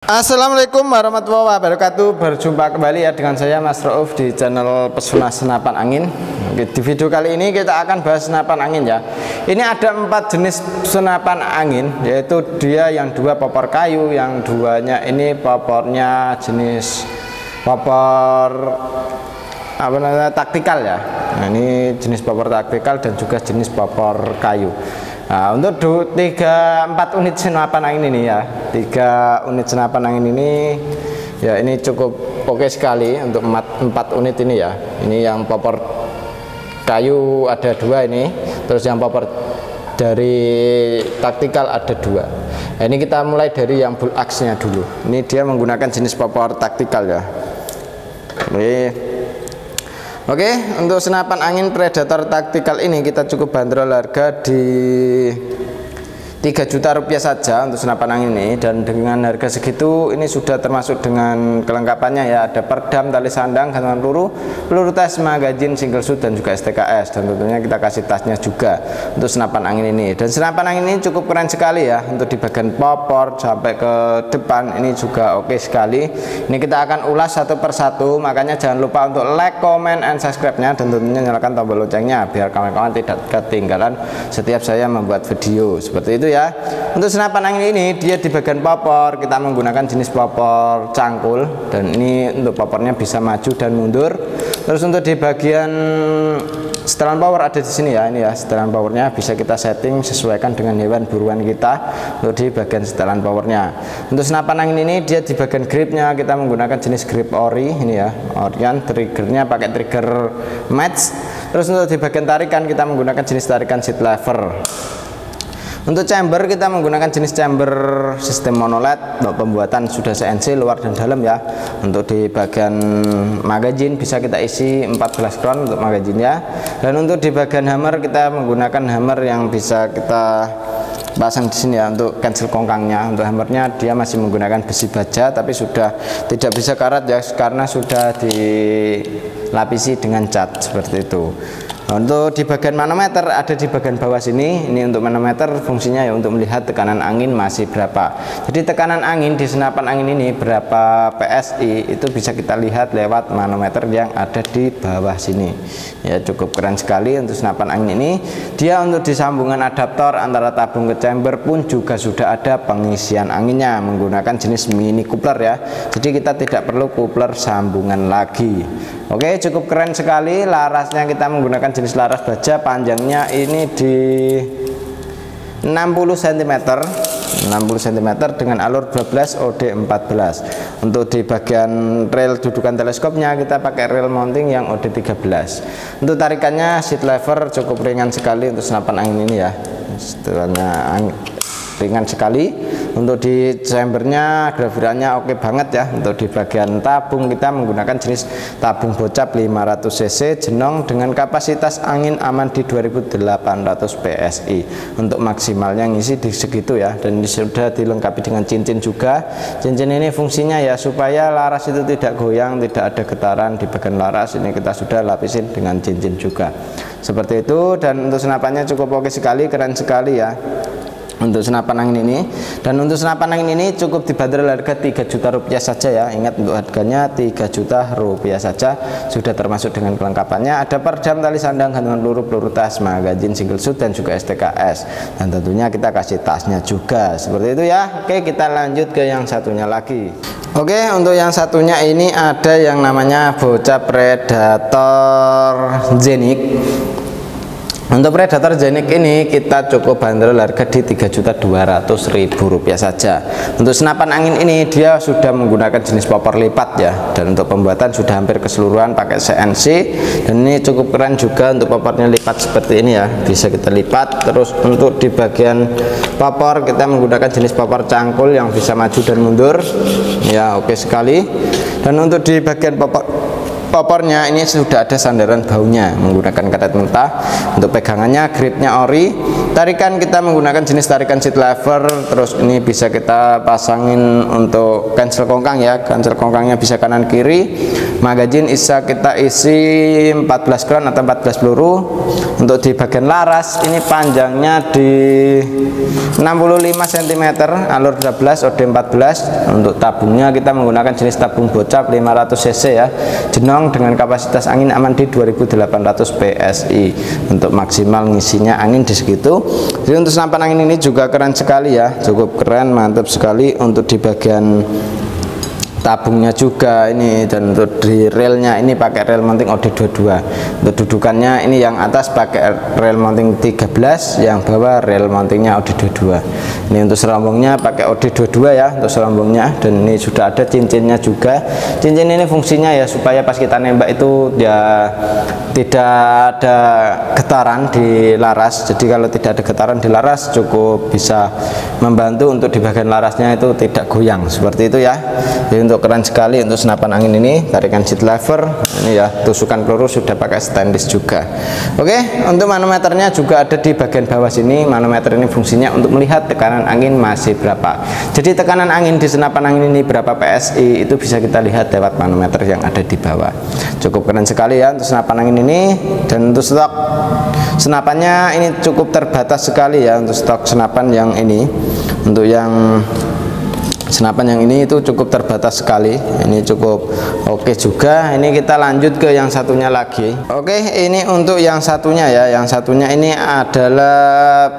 Assalamualaikum warahmatullahi wabarakatuh. Berjumpa kembali ya dengan saya Mas Rauf di channel Pesona Senapan Angin. Oke, di video kali ini kita akan bahas senapan angin ya. Ini ada 4 jenis senapan angin, yaitu dia yang 2 popor kayu, yang 2-nya ini popornya jenis popor apa namanya, taktikal ya. Nah, ini jenis popor taktikal dan juga jenis popor kayu. Nah, untuk 4 unit senapan angin ini ya, 3 unit senapan angin ini ya, ini cukup oke sekali untuk 4 unit ini ya. Ini yang popor kayu ada 2 ini, terus yang popor dari taktikal ada 2. Nah, ini kita mulai dari yang bull axe nya dulu. Ini dia menggunakan jenis popor taktikal ya. Oke, untuk senapan angin Predator taktikal ini kita cukup bandrol harga di 3 juta rupiah saja untuk senapan angin ini, dan dengan harga segitu ini sudah termasuk dengan kelengkapannya ya, ada perdam, tali sandang, gantungan peluru, peluru tes, magazin, single shoot dan juga STKS, dan tentunya kita kasih tasnya juga untuk senapan angin ini. Dan senapan angin ini cukup keren sekali ya, untuk di bagian popor sampai ke depan ini juga oke sekali. Ini kita akan ulas satu persatu, makanya jangan lupa untuk like, comment, and subscribe-nya, dan tentunya nyalakan tombol loncengnya biar kawan-kawan tidak ketinggalan setiap saya membuat video seperti itu ya. Untuk senapan angin ini dia di bagian popor kita menggunakan jenis popor cangkul, dan ini untuk popornya bisa maju dan mundur. Terus untuk di bagian setelan power ada di sini ya, ini ya setelan powernya bisa kita setting sesuaikan dengan hewan buruan kita untuk di bagian setelan powernya. Untuk senapan angin ini dia di bagian gripnya kita menggunakan jenis grip ori ini ya, Orion, triggernya pakai trigger match. Terus untuk di bagian tarikan kita menggunakan jenis tarikan seat lever. Untuk chamber kita menggunakan jenis chamber sistem monoled, untuk pembuatan sudah CNC luar dan dalam ya. Untuk di bagian magazin bisa kita isi 14 round untuk magazinnya, dan untuk di bagian hammer kita menggunakan hammer yang bisa kita pasang di sini ya untuk cancel kongkangnya. Untuk hammernya dia masih menggunakan besi baja tapi sudah tidak bisa karat ya, karena sudah dilapisi dengan cat seperti itu. Untuk di bagian manometer ada di bagian bawah sini. Ini untuk manometer fungsinya ya untuk melihat tekanan angin masih berapa. Jadi tekanan angin di senapan angin ini berapa PSI itu bisa kita lihat lewat manometer yang ada di bawah sini. Ya, cukup keren sekali untuk senapan angin ini. Dia untuk disambungan adaptor antara tabung ke chamber pun juga sudah ada pengisian anginnya menggunakan jenis mini coupler ya. Jadi kita tidak perlu coupler sambungan lagi. Oke, cukup keren sekali. Larasnya kita menggunakan jenis laras baja, panjangnya ini di 60 cm dengan alur 12 OD 14. Untuk di bagian rel dudukan teleskopnya kita pakai rel mounting yang OD 13. Untuk tarikannya seat lever cukup ringan sekali untuk senapan angin ini ya, setelahnya ringan sekali. Untuk di chambernya grafirannya oke banget ya. Untuk di bagian tabung kita menggunakan jenis tabung bocap 500 cc jenong dengan kapasitas angin aman di 2800 PSI. Untuk maksimalnya ngisi di segitu ya, dan ini sudah dilengkapi dengan cincin juga. Cincin ini fungsinya ya supaya laras itu tidak goyang, tidak ada getaran di bagian laras. Ini kita sudah lapisin dengan cincin juga seperti itu. Dan untuk senapannya cukup oke sekali, keren sekali ya untuk senapan angin ini. Dan untuk senapan angin ini cukup dibanderol harga 3 juta rupiah saja ya. Ingat, untuk harganya 3 juta rupiah saja, sudah termasuk dengan kelengkapannya. Ada perdam, tali sandang, gantungan peluru, peluru tas, magazin, single shoot dan juga STKS, dan tentunya kita kasih tasnya juga seperti itu ya. Oke, kita lanjut ke yang satunya lagi. Oke, untuk yang satunya ini ada yang namanya bocah Predator Zenik. Untuk Predator Zenik ini kita cukup bandrol harga di 3.200.000 rupiah saja. Untuk senapan angin ini dia sudah menggunakan jenis popor lipat ya, dan untuk pembuatan sudah hampir keseluruhan pakai CNC, dan ini cukup keren juga untuk popornya lipat seperti ini ya, bisa kita lipat. Terus untuk di bagian popor kita menggunakan jenis popor cangkul yang bisa maju dan mundur ya, oke sekali. Dan untuk di bagian popornya ini sudah ada sandaran baunya menggunakan karet mentah. Untuk pegangannya gripnya ori, tarikan kita menggunakan jenis tarikan seat lever. Terus ini bisa kita pasangin untuk cancel kongkang ya, cancel kongkangnya bisa kanan kiri. Magazin bisa kita isi 14 round atau 14 peluru. Untuk di bagian laras ini panjangnya di 65 cm, alur 12, OD 14. Untuk tabungnya kita menggunakan jenis tabung bocap 500 cc ya, jenong dengan kapasitas angin aman di 2800 PSI. Untuk maksimal ngisinya angin di segitu. Jadi untuk senapan angin ini juga keren sekali ya, cukup keren, mantap sekali. Untuk di bagian tabungnya juga ini, dan untuk di relnya ini pakai rel mounting OD22. Untuk dudukannya ini yang atas pakai rel mounting 13, yang bawah rel mountingnya OD22. Ini untuk serombongnya pakai OD22 ya, untuk serombongnya. Dan ini sudah ada cincinnya juga. Cincin ini fungsinya ya supaya pas kita nembak itu dia tidak ada getaran di laras. Jadi kalau tidak ada getaran di laras cukup bisa membantu untuk di bagian larasnya itu tidak goyang seperti itu ya. Jadi untuk keren sekali untuk senapan angin ini, tarikan seat lever ini ya, tusukan peluru sudah pakai stainless juga. Oke, untuk manometernya juga ada di bagian bawah sini. Manometer ini fungsinya untuk melihat tekanan angin masih berapa. Jadi tekanan angin di senapan angin ini berapa PSI itu bisa kita lihat lewat manometer yang ada di bawah. Cukup keren sekali ya untuk senapan angin ini. Dan untuk stok senapannya ini cukup terbatas sekali ya, untuk stok senapan yang ini. Untuk yang senapan yang ini itu cukup terbatas sekali. Ini cukup oke juga. Ini kita lanjut ke yang satunya lagi. Oke, ini untuk yang satunya ya. Yang satunya ini adalah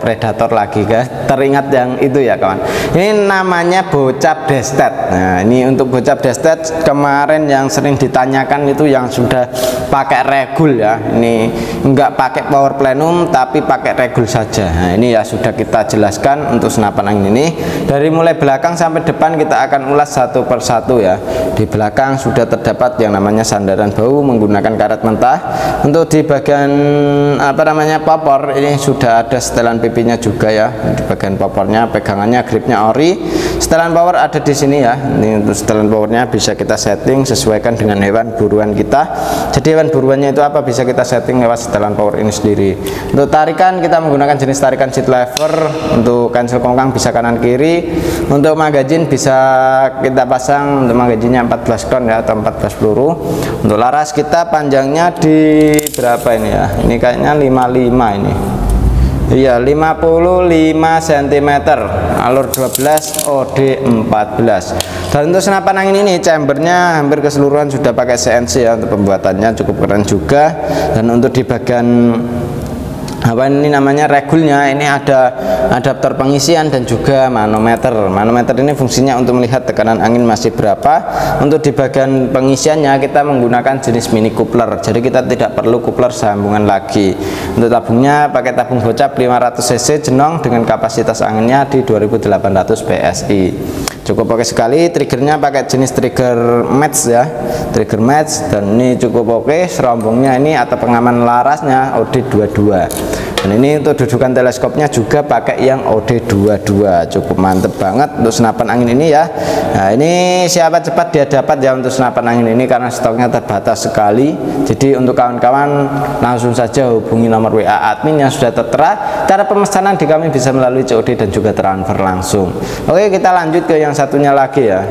predator lagi guys. Teringat yang itu ya kawan. Ini namanya bocap destet. Nah, ini untuk bocap destet kemarin yang sering ditanyakan itu yang sudah pakai regul ya. Ini enggak pakai power plenum tapi pakai regul saja. Nah, ini ya sudah kita jelaskan untuk senapan angin ini. Dari mulai belakang sampai depan kita akan ulas satu persatu ya. Di belakang sudah terdapat yang namanya sandaran bau menggunakan karet mentah. Untuk di bagian popor ini sudah ada setelan pipinya juga ya. Di bagian popornya, pegangannya, gripnya ori. Setelan power ada di sini ya. Ini untuk setelan powernya bisa kita setting sesuaikan dengan hewan buruan kita. Jadi hewan buruannya itu apa bisa kita setting lewat setelan power ini sendiri. Untuk tarikan kita menggunakan jenis tarikan seat lever. Untuk cancel kongkang bisa kanan kiri. Untuk magazin bisa kita pasang untuk magazinnya 14 round ya, atau 14 peluru. Untuk laras kita panjangnya di berapa ini ya? Ini kayaknya 55 ini. Iya, 55 cm, alur 12, OD 14. Dan untuk senapan angin ini chambernya hampir keseluruhan sudah pakai CNC ya. Untuk pembuatannya cukup keren juga. Dan untuk di bagian apa ini namanya regulnya ini ada adaptor pengisian dan juga manometer. Manometer ini fungsinya untuk melihat tekanan angin masih berapa. Untuk di bagian pengisiannya kita menggunakan jenis mini coupler, jadi kita tidak perlu coupler sambungan lagi. Untuk tabungnya pakai tabung bocap 500 cc jenong dengan kapasitas anginnya di 2800 PSI. Cukup oke sekali. Triggernya pakai jenis trigger match ya, trigger match, dan ini cukup oke. Serombongnya ini atau pengaman larasnya OD22. Dan ini untuk dudukan teleskopnya juga pakai yang OD22. Cukup mantep banget untuk senapan angin ini ya. Nah, ini siapa cepat dia dapat ya untuk senapan angin ini karena stoknya terbatas sekali. Jadi untuk kawan-kawan langsung saja hubungi nomor WA admin yang sudah tertera. Cara pemesanan di kami bisa melalui COD dan juga transfer langsung. Oke, kita lanjut ke yang satunya lagi ya.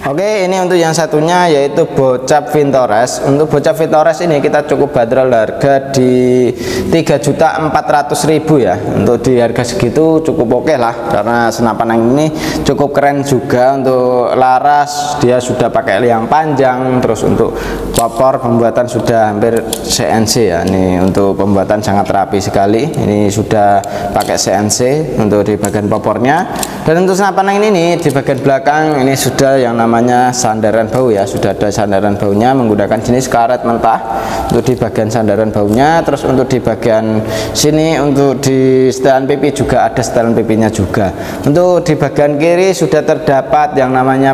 Oke, ini untuk yang satunya yaitu bocap Vintores. Untuk bocap Vintores ini kita cukup bandrol harga di 3.400.000 ya. Untuk di harga segitu cukup oke lah, karena senapan angin ini cukup keren juga. Untuk laras dia sudah pakai liang panjang, terus untuk popor pembuatan sudah hampir CNC ya. Ini untuk pembuatan sangat rapi sekali. Ini sudah pakai CNC untuk di bagian popornya. Dan untuk senapan angin ini di bagian belakang ini sudah yang namanya sandaran bau ya, sudah ada sandaran baunya menggunakan jenis karet mentah untuk di bagian sandaran baunya. Terus untuk di bagian sini untuk di setelan pipi juga ada setelan pipinya juga. Untuk di bagian kiri sudah terdapat yang namanya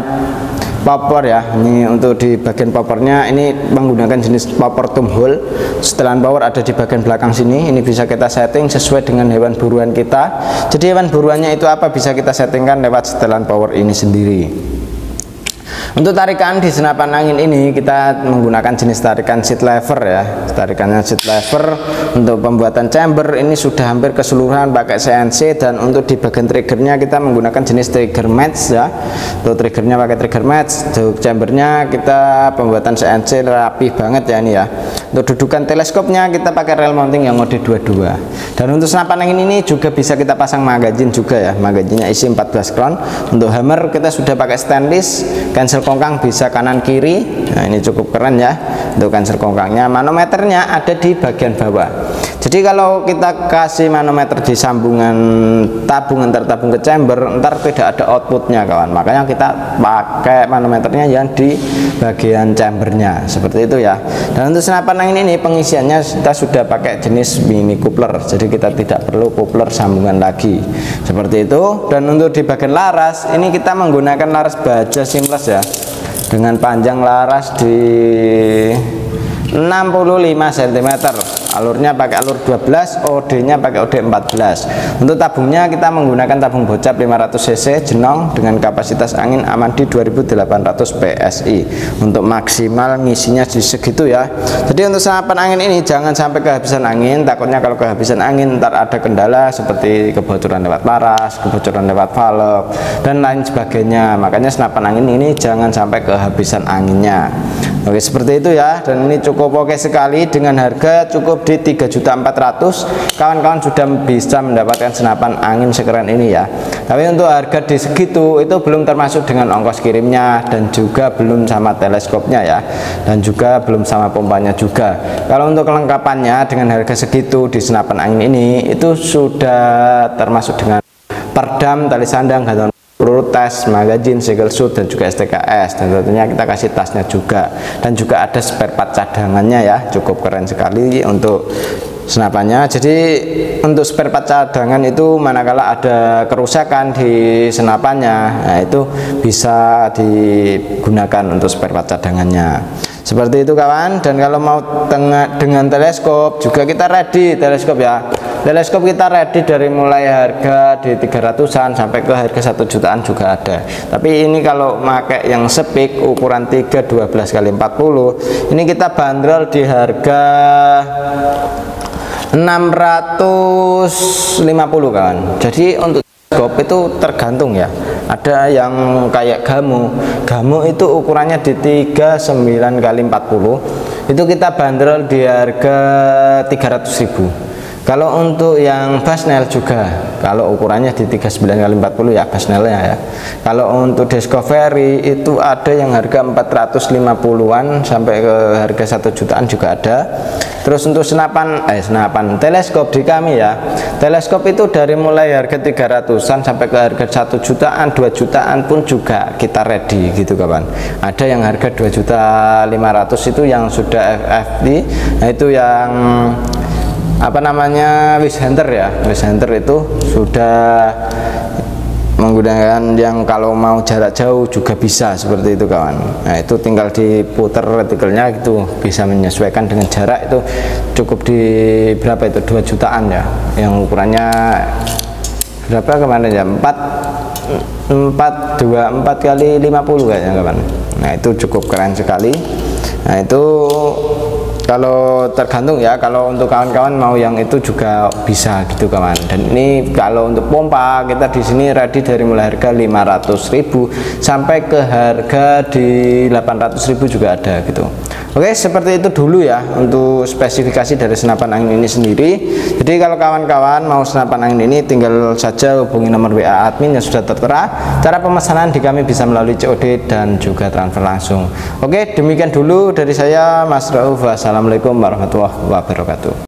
popor ya. Ini untuk di bagian popornya ini menggunakan jenis popor tumhole. Setelan power ada di bagian belakang sini. Ini bisa kita setting sesuai dengan hewan buruan kita. Jadi hewan buruannya itu apa bisa kita settingkan lewat setelan power ini sendiri. Untuk tarikan di senapan angin ini kita menggunakan jenis tarikan seat lever ya. Tarikannya seat lever. Untuk pembuatan chamber ini sudah hampir keseluruhan pakai CNC, dan untuk di bagian triggernya kita menggunakan jenis trigger match ya. Untuk triggernya pakai trigger match. Untuk chambernya kita pembuatan CNC rapi banget ya ini ya. Untuk dudukan teleskopnya kita pakai rail mounting yang mode 22. Dan untuk senapan angin ini juga bisa kita pasang magazine juga ya. Magazinnya isi 14 crown. Untuk hammer kita sudah pakai stainless, cancel kongkang bisa kanan kiri. Nah ini cukup keren ya untuk cancel kongkangnya. Manometernya ada di bagian bawah. Jadi kalau kita kasih manometer di sambungan tabung antar tabung ke chamber, ntar tidak ada outputnya kawan. Makanya kita pakai manometernya yang di bagian chambernya seperti itu ya. Dan untuk senapan angin ini pengisiannya kita sudah pakai jenis mini coupler, jadi kita tidak perlu coupler sambungan lagi seperti itu. Dan untuk di bagian laras ini kita menggunakan laras baja seamless ya, dengan panjang laras di 65 cm, alurnya pakai alur 12, OD nya pakai OD 14. Untuk tabungnya kita menggunakan tabung bocap 500 cc jenong dengan kapasitas angin aman di 2800 PSI untuk maksimal ngisinya di segitu ya. Jadi untuk senapan angin ini jangan sampai kehabisan angin, takutnya kalau kehabisan angin ntar ada kendala seperti kebocoran lewat paras, kebocoran lewat valve dan lain sebagainya. Makanya senapan angin ini jangan sampai kehabisan anginnya. Oke seperti itu ya, dan ini cukup oke sekali dengan harga cukup di 3.400.000. Kawan-kawan sudah bisa mendapatkan senapan angin sekeren ini ya. Tapi untuk harga di segitu itu belum termasuk dengan ongkos kirimnya, dan juga belum sama teleskopnya ya, dan juga belum sama pompanya juga. Kalau untuk kelengkapannya dengan harga segitu di senapan angin ini itu sudah termasuk dengan perdam, tali sandang, gantungan peluru, tes, magazine, single shoot, dan juga STKS, dan tentunya kita kasih tasnya juga, dan juga ada spare part cadangannya ya. Cukup keren sekali untuk senapannya. Jadi untuk spare part cadangan itu manakala ada kerusakan di senapannya, nah itu bisa digunakan untuk spare part cadangannya seperti itu kawan. Dan kalau mau dengan teleskop juga kita ready teleskop ya. Teleskop kita ready dari mulai harga di 300-an sampai ke harga 1 jutaan juga ada. Tapi ini kalau pakai yang sepik ukuran 3 12 x 40 ini kita bandrol di harga 650 kawan. Jadi untuk teleskop itu tergantung ya. Ada yang kayak Gamu itu ukurannya di 39 x 40 itu kita bandrol di harga 300.000. Kalau untuk yang Basnel juga, kalau ukurannya di 39 x 40 ya Basnelnya ya. Kalau untuk Discovery itu ada yang harga 450-an sampai ke harga 1 jutaan juga ada. Terus untuk senapan teleskop di kami ya, teleskop itu dari mulai harga 300-an sampai ke harga 1 jutaan, 2 jutaan pun juga kita ready gitu kawan. Ada yang harga 2.500.000 itu yang sudah FFP, nah itu yang apa namanya Wish Hunter ya. Wish Hunter itu sudah menggunakan yang kalau mau jarak jauh juga bisa seperti itu kawan. Nah itu tinggal diputer retikelnya gitu, bisa menyesuaikan dengan jarak. Itu cukup di berapa itu 2 jutaan ya, yang ukurannya berapa kemarin ya, 424 kali 50 kayaknya kawan. Nah itu cukup keren sekali. Nah itu kalau tergantung ya, kalau untuk kawan-kawan mau yang itu juga bisa gitu kawan. Dan ini kalau untuk pompa kita di sini ready dari mulai harga 500.000 sampai ke harga di 800.000 juga ada gitu. Oke seperti itu dulu ya untuk spesifikasi dari senapan angin ini sendiri. Jadi kalau kawan-kawan mau senapan angin ini tinggal saja hubungi nomor WA admin yang sudah tertera. Cara pemesanan di kami bisa melalui COD dan juga transfer langsung. Oke demikian dulu dari saya Mas Rauf. Wassalamualaikum warahmatullahi wabarakatuh.